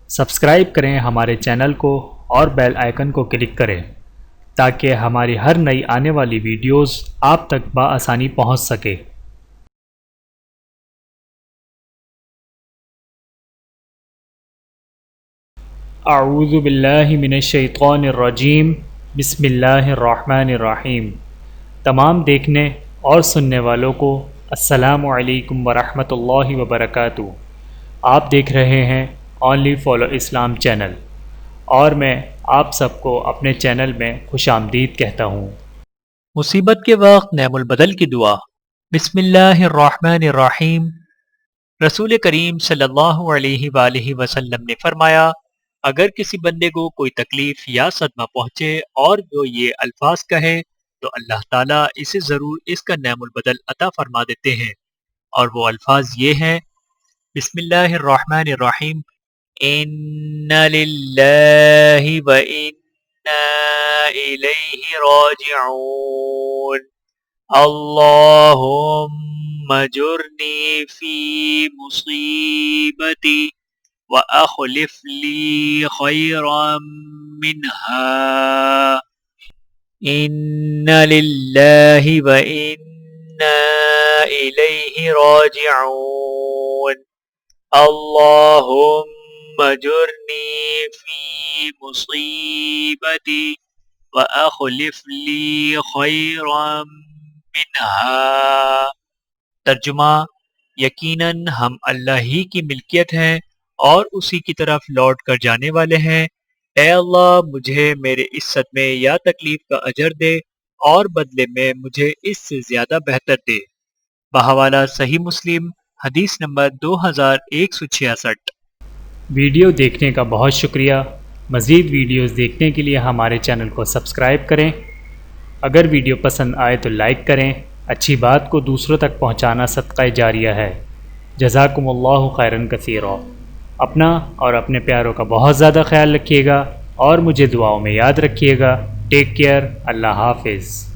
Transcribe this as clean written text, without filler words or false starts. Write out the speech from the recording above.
Subscribe کریں ہمارے channel کو اور بیل آئیکن کو کلک کریں تاکہ ہماری ہر نئی آنے والی ویڈیوز آپ تک بآسانی پہنچ سکے۔ اعوذ باللہ من الشیطان الرجیم، بسم اللہ الرحمن الرحیم۔ تمام دیکھنے اور سننے والوں کو السلام علیکم ورحمۃ اللہ وبرکاتہ۔ آپ دیکھ رہے ہیں اونلی فالو اسلام چینل، اور میں آپ سب کو اپنے چینل میں خوش آمدید کہتا ہوں۔ مصیبت کے وقت نعم البدل کی دعا۔ بسم اللہ الرحمن الرحیم۔ رسول کریم صلی اللہ علیہ وآلہ وسلم نے فرمایا، اگر کسی بندے کو کوئی تکلیف یا صدمہ پہنچے اور وہ یہ الفاظ کہے تو اللہ تعالیٰ اسے ضرور اس کا نعم البدل عطا فرما دیتے ہیں، اور وہ الفاظ یہ ہیں: بسم اللہ الرحمن الرحیم، ان للہ وإنا الیہ راجعون، اللہم اجرنی فی مصیبتی وأخلف لی خیرا منہا، ان للہ وإنا الیہ راجعون، اللہم اجرنی فی مصیبتی وأخلف لی خیرا منہا۔ ترجمہ: یقیناً ہم اللہ ہی کی ملکیت ہیں اور اسی کی طرف لوٹ کر جانے والے ہیں۔ اے اللہ، مجھے میرے اس صدمے یا تکلیف کا اجر دے اور بدلے میں مجھے اس سے زیادہ بہتر دے۔ بحوالہ صحیح مسلم، حدیث نمبر 2166۔ ویڈیو دیکھنے کا بہت شکریہ۔ مزید ویڈیوز دیکھنے کے لیے ہمارے چینل کو سبسکرائب کریں۔ اگر ویڈیو پسند آئے تو لائک کریں۔ اچھی بات کو دوسروں تک پہنچانا صدقہ جاریہ ہے۔ جزاکم اللہ خیرا کثیرا۔ اپنا اور اپنے پیاروں کا بہت زیادہ خیال رکھیے گا اور مجھے دعاؤں میں یاد رکھیے گا۔ Take care. اللہ حافظ۔